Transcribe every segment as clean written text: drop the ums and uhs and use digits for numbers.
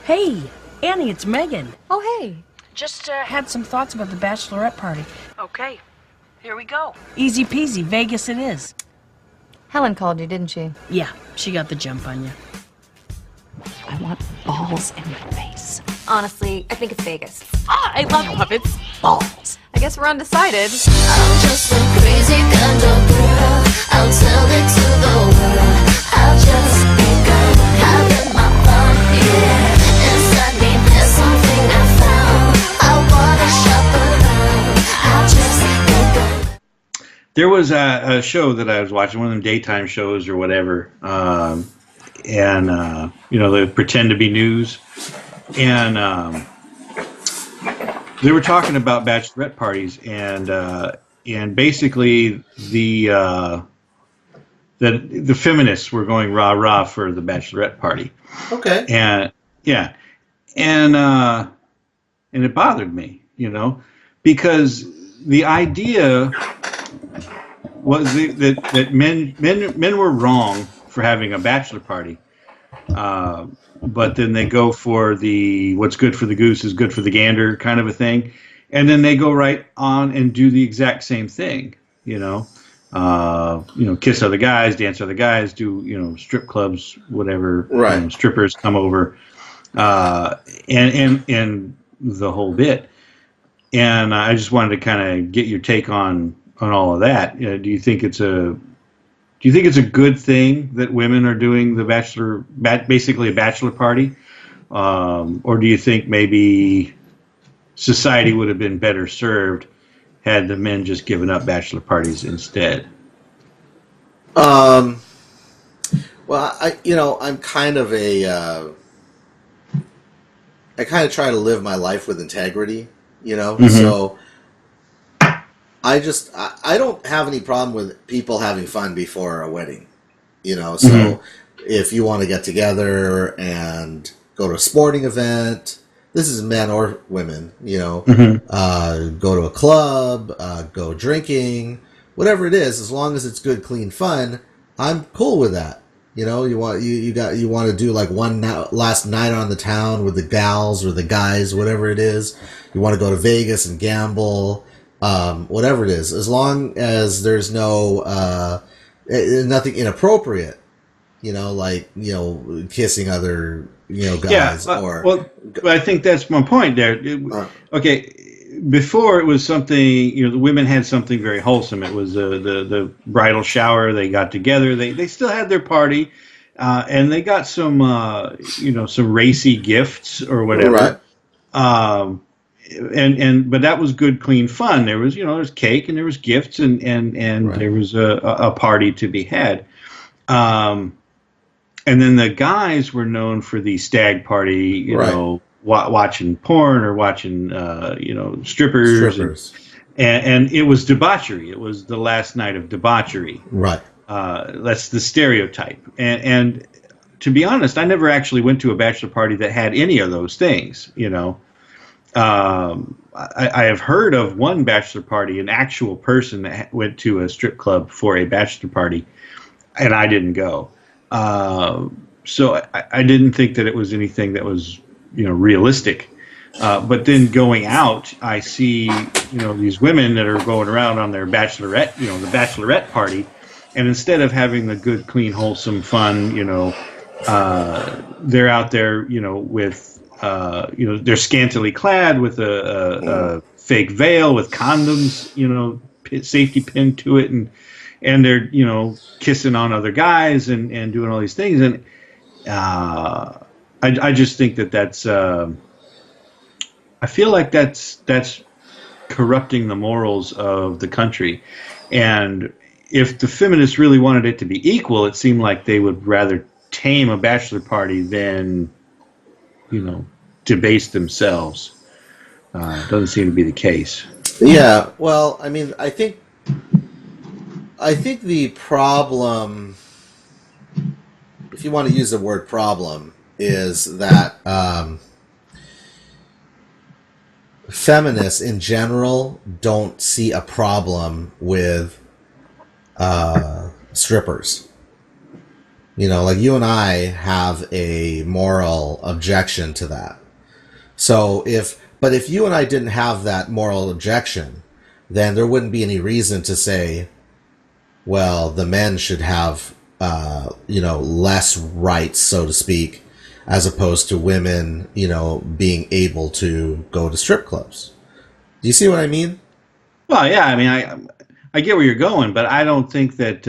Hey, Annie, it's Megan. Oh, hey. Just had some thoughts about the Bachelorette party. Okay, here we go. Easy peasy, Vegas it is. Helen called you, didn't she? Yeah, she got the jump on you. I want balls in my face. Honestly, I think it's Vegas. I love it's balls. I guess we're undecided. I'm just a crazy kind of girl. I'll tell it to the world. I'll just be girl, having my fun, yeah. Inside me there's something I found. I wanna shop around. I'll just be girl. There was a show that I was watching, one of them daytime shows or whatever, and they pretend to be news, and they were talking about bachelorette parties, and basically the feminists were going rah rah for the bachelorette party. Okay. And yeah, and it bothered me, because the idea was that men were wrong for having a bachelor party, but then they go for the what's good for the goose is good for the gander kind of a thing, and then they go right on and do the exact same thing, kiss other guys, dance other guys, do strip clubs, whatever, right? Strippers come over, and the whole bit. And I just wanted to kind of get your take on all of that. Do you think it's a good thing that women are doing the basically a bachelor party, or do you think maybe society would have been better served had the men just given up bachelor parties instead? Well, I'm kind of I kind of try to live my life with integrity, Mm-hmm. So I don't have any problem with people having fun before a wedding, so Mm-hmm. if you want to get together and go to a sporting event, this is men or women, Mm-hmm. go to a club, go drinking, whatever it is, as long as it's good, clean fun, I'm cool with that. You want to do like one last night on the town with the gals or the guys, whatever it is. You want to go to Vegas and gamble, whatever it is, as long as there's nothing inappropriate, kissing other guys. Yeah, well, I think that's my point there. Okay, before it was something, the women had something very wholesome. It was the bridal shower. They got together. They still had their party, and they got some some racy gifts or whatever. Right. But that was good, clean fun. There was there was cake and there was gifts and Right. there was a party to be had. And then the guys were known for the stag party, Right. Watching porn or watching, strippers. And it was debauchery. It was the last night of debauchery. Right. That's the stereotype. And to be honest, I never actually went to a bachelor party that had any of those things, I have heard of one bachelor party, an actual person that went to a strip club for a bachelor party, and I didn't go. So I didn't think that it was anything that was, realistic. But then going out, I see, these women that are going around on their bachelorette, the bachelorette party, and instead of having the good, clean, wholesome fun, they're out there, with, they're scantily clad with a fake veil with condoms, safety pinned to it, and they're kissing on other guys and doing all these things, and I just think that's I feel like that's corrupting the morals of the country, and if the feminists really wanted it to be equal, it seemed like they would rather tame a bachelor party than debase themselves. Doesn't seem to be the case. Yeah, well, I mean, I think the problem, if you want to use the word problem, is that feminists in general don't see a problem with strippers. You know, like you and I have a moral objection to that. So if you and I didn't have that moral objection, then there wouldn't be any reason to say, well, the men should have, less rights, so to speak, as opposed to women, being able to go to strip clubs. Do you see what I mean? Well, yeah, I mean, I get where you're going, but I don't think that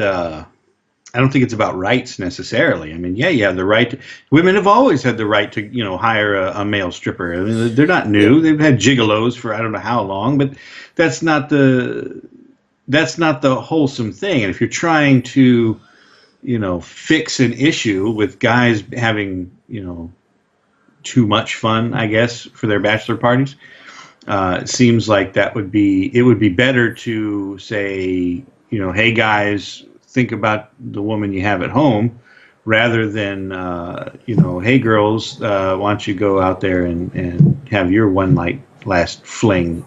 I don't think it's about rights necessarily. I mean, yeah, you have the right. Women have always had the right to, hire a male stripper. I mean, they're not new. They've had gigolos for I don't know how long, but that's not the wholesome thing. And if you're trying to, fix an issue with guys having, too much fun, I guess, for their bachelor parties, it seems like it would be better to say, hey guys, think about the woman you have at home, rather than hey girls, why don't you go out there and have your one night last fling?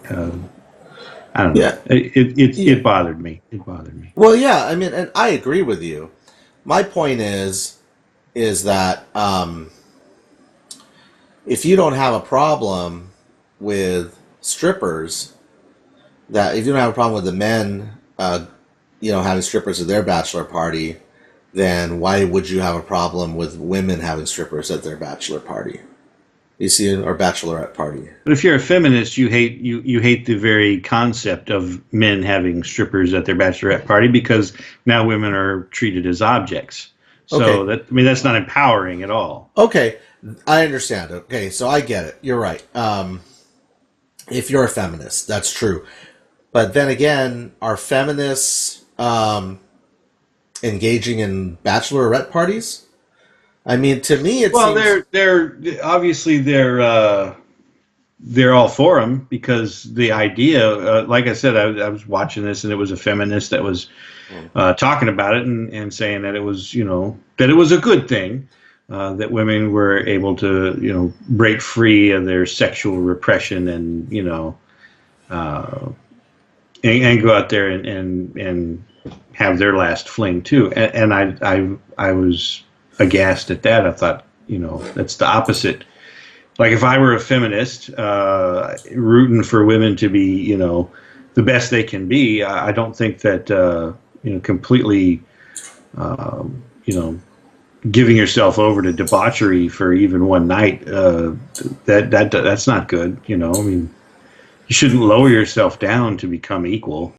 I don't know. Yeah. It bothered me. It bothered me. Well, yeah, I mean, and I agree with you. My point is that if you don't have a problem with strippers, that if you don't have a problem with the men, having strippers at their bachelor party, then why would you have a problem with women having strippers at their bachelor party? You see, or bachelorette party. But if you're a feminist, you hate the very concept of men having strippers at their bachelorette party, because now women are treated as objects. So that's not empowering at all. Okay, I understand. Okay, so I get it. You're right. If you're a feminist, that's true. But then again, are feminists engaging in bachelorette parties? I mean, to me, it seems... they're obviously they're all for them, because the idea, like I said, I was watching this and it was a feminist that was talking about it and saying that it was that it was a good thing that women were able to break free of their sexual repression and and go out there and have their last fling too. And I was aghast at that. I thought, that's the opposite. Like if I were a feminist, rooting for women to be, the best they can be, I don't think that, completely, giving yourself over to debauchery for even one night, that's not good. I mean, you shouldn't lower yourself down to become equal.